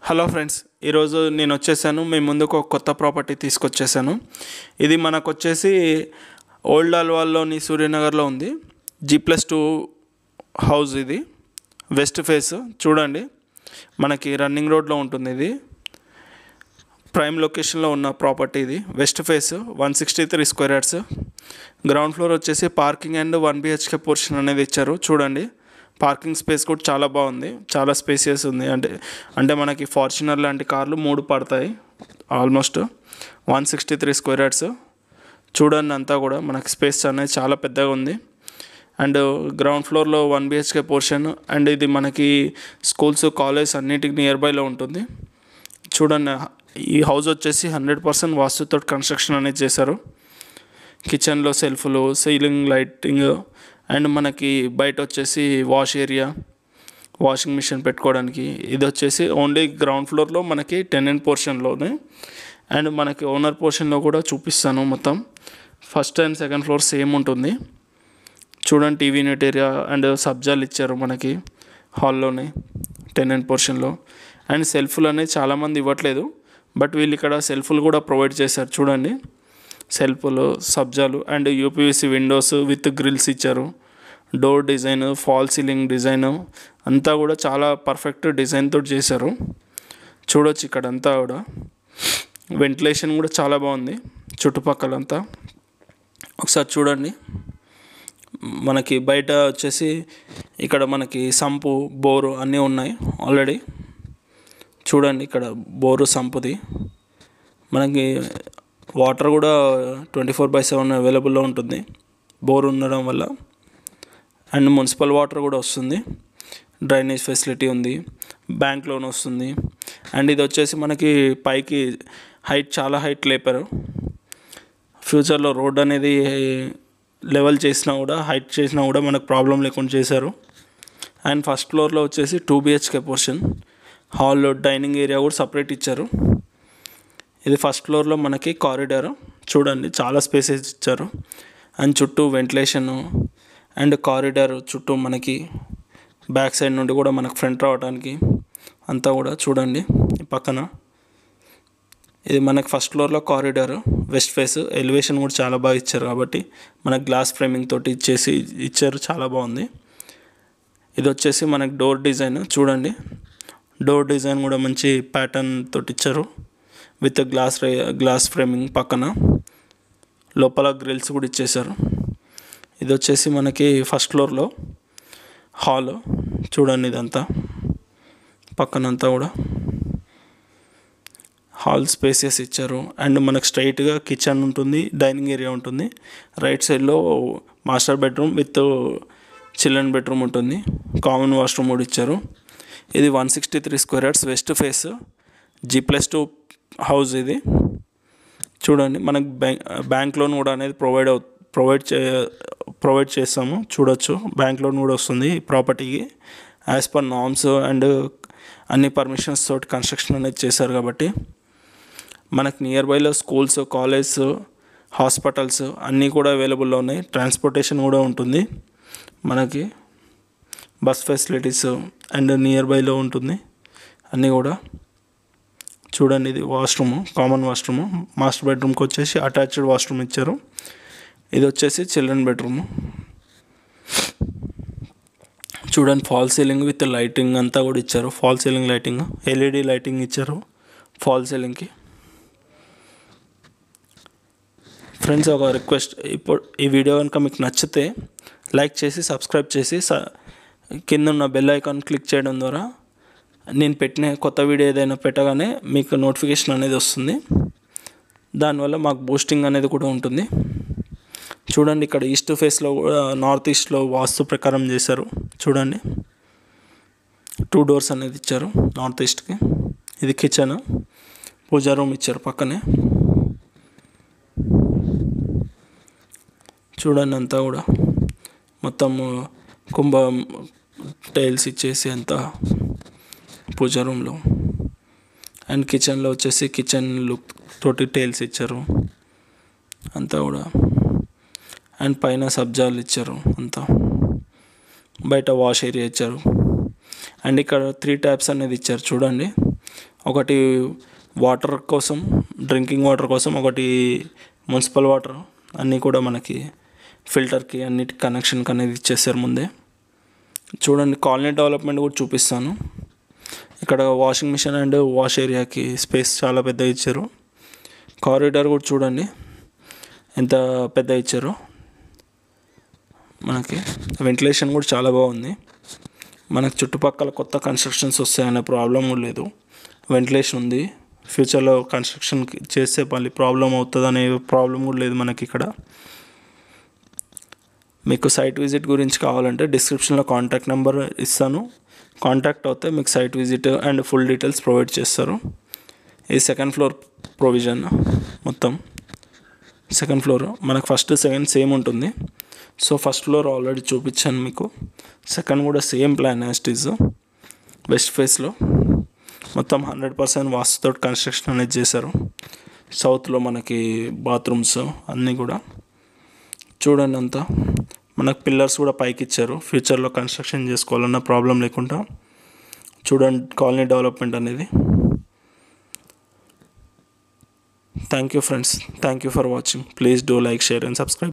Hello friends, ఈరోజు నేను వచ్చేసాను. మీ ముందుకు ఒక కొత్త ప్రాపర్టీ తీసుకొచ్చేసాను. ఇది మనకు వచ్చేసి ఓల్డ్ అల్వాల్లోని సూర్యనగర్లో ఉంది. G+2 house. ఇది వెస్ట్ ఫేస్. చూడండి, మనకి రన్నింగ్ రోడ్లో ఉంటుంది. ఇది ప్రైమ్ లొకేషన్లో ఉన్న ప్రాపర్టీ. ఇది west face, 163 square yards. Ground floor వచ్చేసి పార్కింగ్ అండ్ 1 BHK పోర్షన్ అనేది ఇచ్చారు. చూడండి, పార్కింగ్ స్పేస్ కూడా చాలా బాగుంది, చాలా స్పేసియస్ ఉంది. అంటే మనకి ఫార్చునర్ లాంటి కార్లు 3 పడతాయి. Almost 163 square yards. చూడండి, అంతా కూడా మనకి స్పేస్ అనేది చాలా పెద్దగా ఉంది. అండ్ గ్రౌండ్ ఫ్లోర్లో 1 BHK పోర్షన్. అండ్ ఇది మనకి స్కూల్స్, కాలేజ్ అన్నిటికి నియర్ బైలో ఉంటుంది. చూడండి, ఈ హౌస్ వచ్చేసి 100% వాస్తుతో కన్స్ట్రక్షన్ అనేది చేశారు. కిచెన్లో సెల్ఫ్లు, సీలింగ్ లైటింగ్, అండ్ మనకి బయట వచ్చేసి వాష్ ఏరియా, వాషింగ్ మిషన్ పెట్టుకోవడానికి. ఇది వచ్చేసి ఓన్లీ గ్రౌండ్ ఫ్లోర్లో మనకి టెనెంట్ పోర్షన్లోనే. అండ్ మనకి ఓనర్ పోర్షన్లో కూడా చూపిస్తాను. మొత్తం first and second floor same ఉంటుంది. చూడండి, టీవీ యూనిట్ ఏరియా అండ్ సబ్జాలు ఇచ్చారు మనకి హాల్లోనే, టెనెంట్ పోర్షన్లో. అండ్ సెల్ఫ్లు అనేది చాలామంది ఇవ్వట్లేదు, బట్ వీళ్ళు ఇక్కడ సెల్ఫ్లు కూడా ప్రొవైడ్ చేశారు. చూడండి, సెల్ఫ్లు, సబ్జాలు and UPVC windows with grills ఇచ్చారు. Door design, fall ceiling design అంతా కూడా చాలా పర్ఫెక్ట్ డిజైన్తో చేశారు. చూడొచ్చు, ఇక్కడ అంతా కూడా వెంటిలేషన్ కూడా చాలా బాగుంది చుట్టుపక్కలంతా. ఒకసారి చూడండి, మనకి బయట వచ్చేసి ఇక్కడ మనకి సంపు, బోరు అన్నీ ఉన్నాయి ఆల్రెడీ. చూడండి, ఇక్కడ బోరు, సంపుది. మనకి వాటర్ కూడా 24/7 అవైలబుల్లో ఉంటుంది బోర్ ఉండడం వల్ల. అండ్ మున్సిపల్ వాటర్ కూడా వస్తుంది. డ్రైనేజ్ ఫెసిలిటీ ఉంది, బ్యాంక్ లోన్ వస్తుంది. అండ్ ఇది వచ్చేసి మనకి పైకి హైట్, చాలా హైట్ లేపారు. ఫ్యూచర్లో రోడ్ అనేది లెవెల్ చేసినా కూడా, హైట్ చేసినా కూడా మనకు ప్రాబ్లం లేకుండా చేశారు. అండ్ ఫస్ట్ ఫ్లోర్లో వచ్చేసి 2 BHK పోర్షన్. హాల్లో డైనింగ్ ఏరియా కూడా సపరేట్ ఇచ్చారు. ఇది ఫస్ట్ ఫ్లోర్లో మనకి కారిడార్. చూడండి, చాలా స్పేసెస్ ఇచ్చారు. అండ్ చుట్టూ వెంటిలేషన్ అండ్ కారిడార్ చుట్టూ మనకి బ్యాక్ సైడ్ నుండి కూడా మనకు ఫ్రంట్ రావడానికి అంతా కూడా చూడండి. ఈ పక్కన ఇది మనకి ఫస్ట్ ఫ్లోర్లో కారిడార్, వెస్ట్ ఫేస్. ఎలివేషన్ కూడా చాలా బాగా ఇచ్చారు కాబట్టి మనకు గ్లాస్ ఫ్రేమింగ్ తోటి ఇచ్చారు, చాలా బాగుంది. ఇది వచ్చేసి మనకి డోర్ డిజైన్. చూడండి, డోర్ డిజైన్ కూడా మంచి ప్యాటర్న్ తోటి ఇచ్చారు విత్ గ్లాస్ ఫ్రేమింగ్. పక్కన లోపల గ్రిల్స్ కూడా ఇచ్చేసారు. ఇది వచ్చేసి మనకి ఫస్ట్ ఫ్లోర్లో హాల్. చూడండి, ఇదంతా పక్కనంతా కూడా హాల్ స్పేసెస్ ఇచ్చారు. అండ్ మనకు స్ట్రైట్గా కిచెన్ ఉంటుంది, డైనింగ్ ఏరియా ఉంటుంది. రైట్ సైడ్లో master bedroom with children bedroom ఉంటుంది. కామన్ వాష్రూమ్ కూడా ఇచ్చారు. ఇది 163 square yards, west face, G+2 house. ఇది చూడండి, మనకు బ్యాంక్ లోన్ కూడా అనేది ప్రొవైడ్ చేస్తాము. చూడొచ్చు, బ్యాంక్ లోన్ కూడా వస్తుంది ఈ ప్రాపర్టీకి. యాజ్ పర్ నార్మ్స్ అండ్ అన్ని పర్మిషన్స్ తోటి కన్స్ట్రక్షన్ అనేది చేశారు కాబట్టి మనకు నియర్ బైలో స్కూల్స్, కాలేజ్, హాస్పిటల్స్ అన్నీ కూడా అవైలబుల్లో ఉన్నాయి. ట్రాన్స్పోర్టేషన్ కూడా ఉంటుంది మనకి, బస్ ఫెసిలిటీస్ అండ్ నియర్ బైలో ఉంటుంది అన్నీ కూడా. చూడండి, ఇది వాష్రూమ్, కామన్ వాష్రూమ్. మాస్టర్ బెడ్రూమ్కి వచ్చేసి అటాచ్డ్ వాష్రూమ్ ఇచ్చారు. ఇది వచ్చేసి చిల్డ్రన్ బెడ్రూమ్. చూడండి, ఫాల్ సీలింగ్ విత్ లైటింగ్ అంతా కూడా ఇచ్చారు. Fall ceiling lighting, LED lighting ఇచ్చారు ఫాల్ సీలింగ్కి. ఫ్రెండ్స్, ఒక రిక్వెస్ట్, ఇప్పుడు ఈ వీడియో కనుక మీకు నచ్చితే లైక్ చేసి, సబ్స్క్రైబ్ చేసి, కింద ఉన్న బెల్ ఐకాన్ క్లిక్ చేయడం ద్వారా నేను పెట్టిన కొత్త వీడియో ఏదైనా పెట్టగానే మీకు నోటిఫికేషన్ అనేది వస్తుంది. దానివల్ల మాకు బూస్టింగ్ అనేది కూడా ఉంటుంది. చూడండి, ఇక్కడ ఈస్ట్ ఫేస్లో కూడా, నార్త్ ఈస్ట్లో వాస్తు ప్రకారం చేశారు. చూడండి, 2 డోర్స్ అనేది ఇచ్చారు నార్త్ ఈస్ట్కి. ఇది కిచెన్, పూజా రూమ్ ఇచ్చారు పక్కనే. చూడండి, అంతా కూడా మొత్తం కుంభ టైల్స్ ఇచ్చేసి అంతా పూజా రూమ్లో. అండ్ కిచెన్లో వచ్చేసి కిచెన్ లుక్ తోటి టైల్స్ ఇచ్చారు అంతా కూడా. అండ్ పైన సబ్జాలు ఇచ్చారు అంతా. బయట వాష్ ఏరియా ఇచ్చారు. అండ్ ఇక్కడ 3 ట్యాప్స్ అనేది ఇచ్చారు చూడండి. ఒకటి వాటర్ కోసం, డ్రింకింగ్ వాటర్ కోసం, ఒకటి మున్సిపల్ వాటర్, అన్నీ కూడా మనకి ఫిల్టర్కి అన్నిటి కనెక్షన్కి అనేది ఇచ్చేసారు ముందే. చూడండి, కాలనీ డెవలప్మెంట్ కూడా చూపిస్తాను. ఇక్కడ వాషింగ్ మిషన్ అండ్ వాష్ ఏరియాకి స్పేస్ చాలా పెద్దగా ఇచ్చారు. కారిడార్ కూడా చూడండి ఎంత పెద్ద ఇచ్చారో. మనకి వెంటిలేషన్ కూడా చాలా బాగుంది. మనకు చుట్టుపక్కల కొత్త కన్స్ట్రక్షన్స్ వస్తాయనే ప్రాబ్లం కూడా లేదు. వెంటిలేషన్ ఉంది. ఫ్యూచర్లో కన్స్ట్రక్షన్ చేస్తే మళ్ళీ ప్రాబ్లం అవుతుంది అనే ప్రాబ్లం కూడా లేదు మనకి ఇక్కడ. మీకు సైట్ విజిట్ గురించి కావాలంటే డిస్క్రిప్షన్లో కాంటాక్ట్ నెంబర్ ఇస్తాను. కాంటాక్ట్ అవుతే మీకు site visit and full details provide చేస్తారు. ఇది సెకండ్ ఫ్లోర్ ప్రొవిజన్. మొత్తం సెకండ్ ఫ్లోర్ మనకు ఫస్ట్ సెకండ్ సేమ్ ఉంటుంది. సో ఫస్ట్ ఫ్లోర్ ఆల్రెడీ చూపించాను మీకు. సెకండ్ కూడా same plan as it is, west ఫేస్లో మొత్తం 100% వాస్తుతో కన్స్ట్రక్షన్ అనేది చేశారు. సౌత్లో మనకి బాత్రూమ్స్ అన్నీ కూడా చూడండి. అంతా మనకు పిల్లర్స్ కూడా పైకి ఇచ్చారు. ఫ్యూచర్లో కన్స్ట్రక్షన్ చేసుకోవాలన్న ప్రాబ్లం లేకుండా. చూడండి కాలనీ డెవలప్మెంట్ అనేది. Thank you friends. Thank you for watching. Please do like, share and subscribe.